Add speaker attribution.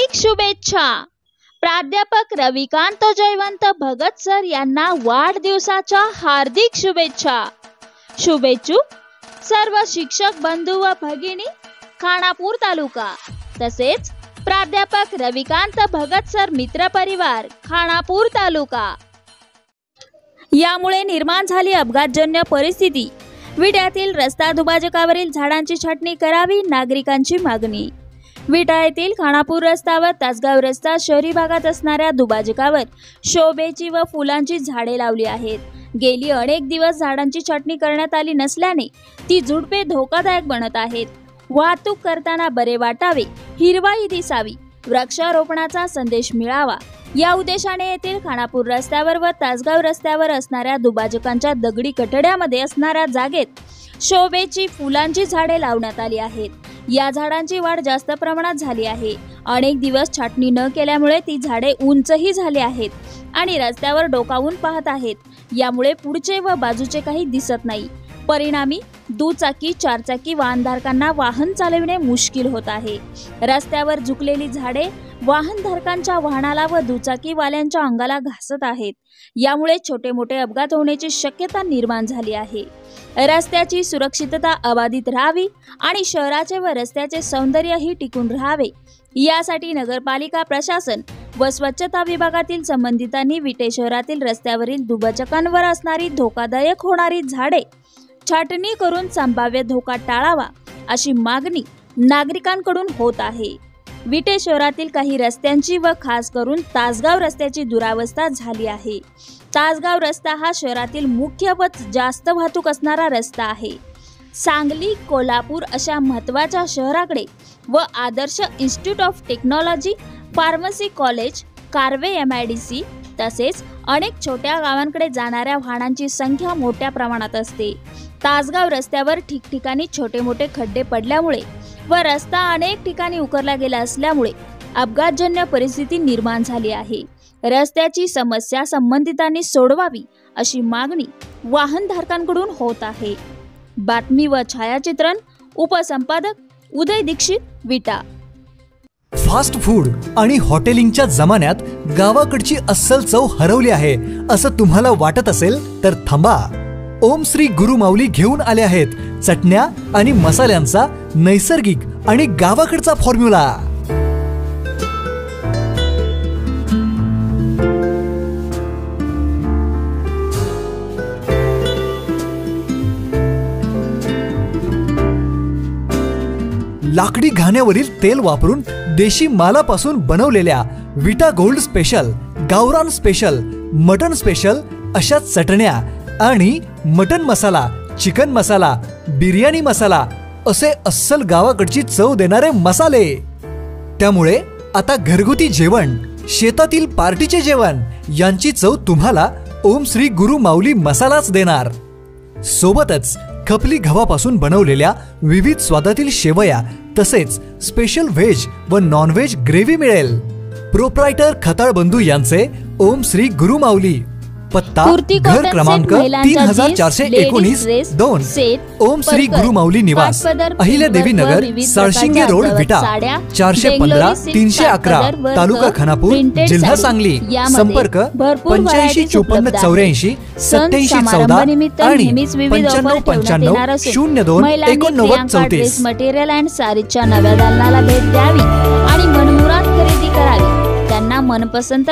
Speaker 1: हार्दिक शुभेच्छा। प्राध्यापक रविकांत जयवंत भगत सर यांना वाढदिवसाच्या हार्दिक शुभेच्छा। शुभेच्छुक सर्व शिक्षक बंधू व भगिनी, खानापूर तालुका, तसेच प्राध्यापक रविकांत भगत सर मित्र परिवार, खानापूर तालुका। यामुळे निर्माण झाली अपघातजन्य परिस्थिती। विट्यातील रस्ता दुभाजकावरील झाडांची छाटणी करावी, नागरिकांची मागणी। विटा येथील खानापूर रस्ता व तासगाव रस्ता शहरी भागात असणाऱ्या दुभाजकावर शोभेची व फुलांची झाडे लावली आहेत। गेली अनेक दिवस झाडांची छाटणी करण्यात आली नसल्याने ती झुडपे धोकादायक बनत आहेत। वाहतूक करताना बरे वाटावे, हिरवाई दिसावी, वृक्षारोपणाचा संदेश मिळावा या उद्देशाने येथील खानापूर रस्त्यावर व तासगाव रस्त्यावर असणाऱ्या दुभाजकांच्या दगडी कठड्यामध्ये असणाऱ्या जागेत शोभेची फुलांची झाडे लावण्यात आली आहेत। या झाडांची वाढ जास्त प्रमाणात झाली आहे। अनेक दिवस छाटणी न केल्यामुळे ती झाडे उंचही झाली आहेत आणि रस्त्यावर डोकावून पाहत आहेत। यामुळे पुढचे व बाजूचे काही दिसत नाही। परिणामी दुचाकी चारचाकी वाहनधारकांना वाहन चालविणे मुश्किल होत आहे। रस्त्यावर झुकलेली झाडे वाहनधारकांच्या वाहनाला व दुचाकीवाल्यांच्या अंगाला घासत आहेत। यामुळे छोटे मोठे अपघात होण्याची शक्यता निर्माण झाली आहे। रस्त्याची सुरक्षितता अबाधित राहावी आणि शहराचे व रस्त्याचे सौंदर्यही टिकून राहावे यासाठी नगरपालिका प्रशासन व स्वच्छता विभागातील संबंधितांनी विटे शहरातील रस्त्यावरील दुभाजकांवर असणारी धोकादायक होणारी झाडे छाटणी करून संभाव्य धोका टाळावा अशी मागणी नागरिकांकडून होत आहे। विटे शहरातील काही रस्त्यांची व खास करून तासगाव रस्त्याची दुरावस्था झाली आहे। तासगाव रस्ता हा शहरातील मुख्य व जास्त वाहतूक असणारा रस्ता आहे। सांगली, कोल्हापूर अशा महत्त्वाच्या शहराकडे व Adarsh institute of technology, pharmacy college, Karve MIDC तसेच अनेक छोट्या गावांकडे जाणाऱ्या वाहनांची संख्या मोठ्या प्रमाणात असते। तासगाव रस्त्यावर ठिकठिकाणी छोटे मोठे खड्डे पडल्यामुळे व रस्ता अनेक ठिकाणी उकरला गेला असल्यामुळे अपघातजन्य परिस्थिती निर्माण झाली आहे। रस्त्याची समस्या संबंधितांनी सोडवावी अशी मागणी वाहनधारकांकडून होत आहे। बातमी व छायाचित्रण उपसंपादक उदय दीक्षित, विटा।
Speaker 2: फास्ट फूड आणि हॉटेलिंगच्या जमान्यात गावाकडची अस्सल चव हरवली आहे असं तुम्हाला वाटत असेल तर थांबा। ओम श्री गुरु माऊली घेऊन आले आहेत चटण्या आणि मसाल्यांचा नैसर्गिक आणि गावाकडचा फॉर्म्युला। लाकडी घाण्यावरील तेल वापरून देशी मालापासून बनवलेल्या विटा गोल्ड स्पेशल, गावरान स्पेशल, मटन स्पेशल अशा चटण्या आणि मटन मसाला, चिकन मसाला, बिर्याणी मसाला असे अस्सल गावाकडची चव देणारे मसाले। त्यामुळे आता घरगुती जेवण, शेतातील पार्टीचे जेवण यांची चव तुम्हाला ओम श्री गुरु माऊली मसालाच देणार। सोबतच खपली गव्हापासून बनवलेल्या विविध स्वादातील शेवया तसेच स्पेशल व्हेज व नॉन व्हेज ग्रेव्ही मिळेल। प्रोप्रायटर खताळ बंधू यांचे ओम श्री गुरु माऊली, पत्ता घर क्रमांक 3419 2, ओम श्री गुरु माऊली निवास, अहिल्यादेवी नगर, साळशिंगे रोड, विटा, 415 311, तालुका खानापूर, जिल्हा सांगली। संपर्क 85 54 84 87 14 आणि 95 95 02 89 34।
Speaker 1: मटेरियल अँड सारीच्या नव्या दालनाला भेट द्यावी आणि मनमुराद खरेदी करावी। त्यांना मनपसंत